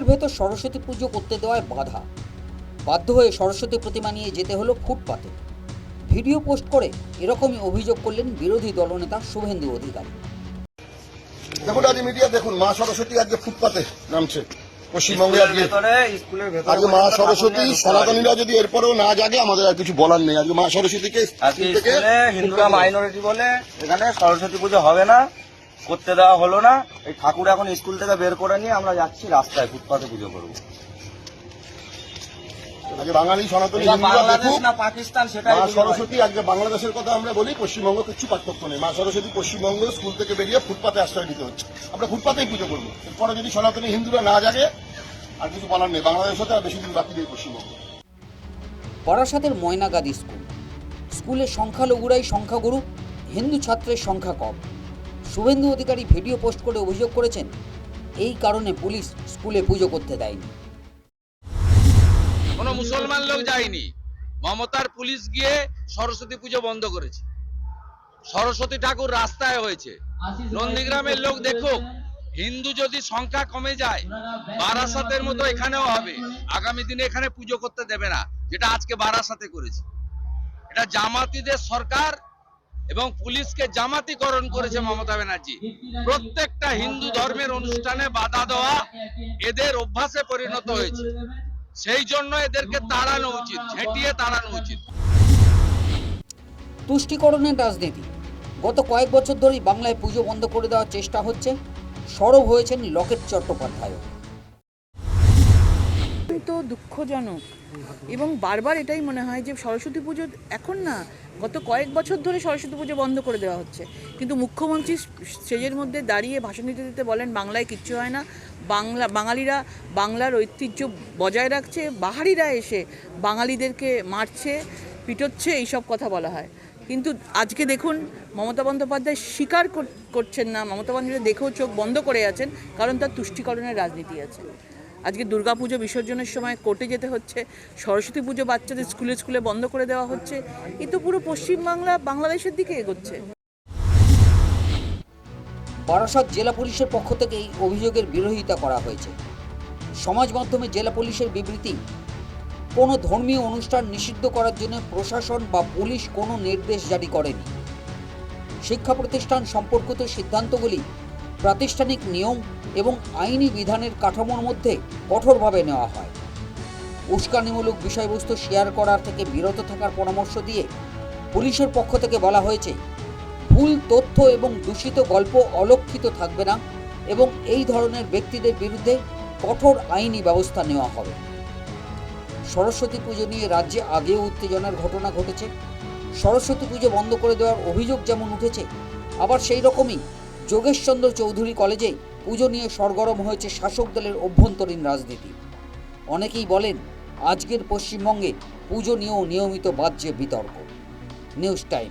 স্কুলের ভেতর সরস্বতী পুজো করতে দেওয়ায় বাধা, বাধ্য হয়ে সরস্বতী প্রতিমা নিয়ে যেতে হলো ফুটপাতে। ভিডিও পোস্ট করে এরকমই অভিযোগ করলেন বিরোধী দলনেতা শুভেন্দু অধিকারী। দেখুন আজ মিডিয়া দেখুন, মা সরস্বতী আজকে ফুটপাতে নামছে পশ্চিমবঙ্গে। আজকে মা সরস্বতী সনাতনীরা যদি এরপরেও না জাগে, আমাদের আর কিছু বলার নেই। আজকে মা সরস্বতীকে হিন্দুরা মাইনরিটি বলে এখানে সরস্বতী পুজো হবে না, করতে দেওয়া হলো না। এই ঠাকুর এখন স্কুল থেকে বের করে নিয়ে আমরা যাচ্ছি রাস্তায় ফুটপাতে পুজো করবো। আজকে বাঙালি সনাতনী না পাকিস্তান, সেটাই মা সরস্বতী আজকে বাংলাদেশের কথা আমরা বলি, পশ্চিমবঙ্গ কিছু পার্থক্য নেই। মা সরস্বতী পশ্চিমবঙ্গ স্কুল থেকে বেরিয়ে ফুটপাতে আশ্রয় দিতে হচ্ছে। আমরা ফুটপাতেই পুজো করবো। এরপরে যদি সনাতনী হিন্দুরা না জাগে, আর কিছু বলার নেই। বাংলাদেশ হতে আর বেশি দিন বাকি নেই পশ্চিমবঙ্গ। বারাসাতের ময়নাগাদি স্কুলের সংখ্যালঘুরাই সংখ্যাগুরু, হিন্দু ছাত্রের সংখ্যা কম। শুভেন্দু অধিকারী ভিডিও পোস্ট করে অভিযোগ করেছেন, এই কারণে পুলিশ স্কুলে পুজো করতে দেয়নি। কোনো মুসলমান লোক যায়নি, মমতার পুলিশ গিয়ে সরস্বতী পুজো বন্ধ করেছে। সরস্বতী ঠাকুর রাস্তায় হয়েছে। নন্দীগ্রামের লোক দেখুক, হিন্দু যদি সংখ্যা কমে যায়, বারাসাতের মতো এখানেও হবে। আগামী দিনে এখানে পুজো করতে দেবে না, যেটা আজকে বারাসাতে করেছে। এটা জামাতিদের সরকার এবং পুলিশকে জামাতিকরণ করেছে মমতা ব্যানার্জি। প্রত্যেকটা হিন্দু ধর্মের অনুষ্ঠানে বাধা দেওয়া এদের অভ্যাসে পরিণত হয়েছে। সেই জন্য এদেরকে তাড়ানো উচিত, ঝেঁটিয়ে তাড়ানো উচিত। তুষ্টিকরণের রাজনীতি। গত কয়েক বছর ধরেই বাংলায় পুজো বন্ধ করে দেওয়ার চেষ্টা হচ্ছে। সরব হয়েছেন লকেট চট্টোপাধ্যায়। তো দুঃখজনক এবং বারবার এটাই মনে হয় যে সরস্বতী পুজো এখন না, গত কয়েক বছর ধরে সরস্বতী পুজো বন্ধ করে দেওয়া হচ্ছে। কিন্তু মুখ্যমন্ত্রী স্টেজের মধ্যে দাঁড়িয়ে ভাষণ দিতে দিতে বলেন বাংলায় কিচ্ছু হয় না, বাঙালিরা বাংলার ঐতিহ্য বজায় রাখছে, বাহারিরা এসে বাঙালিদেরকে মারছে, পিটোচ্ছে, এইসব কথা বলা হয়। কিন্তু আজকে দেখুন মমতা বন্দ্যোপাধ্যায় স্বীকার করছেন না, মমতা বন্দ্যোপাধ্যায় দেখেও চোখ বন্ধ করে আছেন, কারণ তার তুষ্টিকরণের রাজনীতি আছে। আজকে দুর্গাপুজো বিসর্জনের সময় কোর্টে যেতে হচ্ছে, সরস্বতী পুজো বাচ্চাদের স্কুলে স্কুলে বন্ধ করে দেওয়া হচ্ছে। এই তো পুরো পশ্চিমবাংলা বাংলাদেশের দিকে এগোচ্ছে। বারাসাত জেলা পুলিশের পক্ষ থেকে এই অভিযোগের বিরোধিতা করা হয়েছে। সমাজ মাধ্যমে জেলা পুলিশের বিবৃতি, কোনো ধর্মীয় অনুষ্ঠান নিষিদ্ধ করার জন্য প্রশাসন বা পুলিশ কোনো নির্দেশ জারি করেনি। শিক্ষা প্রতিষ্ঠান সম্পর্কিত সিদ্ধান্তগুলি প্রাতিষ্ঠানিক নিয়ম এবং আইনি বিধানের কাঠামোর মধ্যে কঠোরভাবে নেওয়া হয়। উস্কানিমূলক বিষয়বস্তু শেয়ার করার থেকে বিরত থাকার পরামর্শ দিয়ে পুলিশের পক্ষ থেকে বলা হয়েছে, ভুল তথ্য এবং দূষিত গল্প অলক্ষিত থাকবে না এবং এই ধরনের ব্যক্তিদের বিরুদ্ধে কঠোর আইনি ব্যবস্থা নেওয়া হবে। সরস্বতী পুজো নিয়ে রাজ্যে আগেও উত্তেজনার ঘটনা ঘটেছে। সরস্বতী পুজো বন্ধ করে দেওয়ার অভিযোগ যেমন উঠেছে, আবার সেই রকমই যোগেশচন্দ্র চৌধুরী কলেজে পুজো নিয়ে সরগরম হয়েছে শাসক দলের অভ্যন্তরীণ রাজনীতি। অনেকেই বলেন, আজকের পশ্চিমবঙ্গে পুজো নিয়েও নিয়মিত বাজছে বিতর্ক। News time.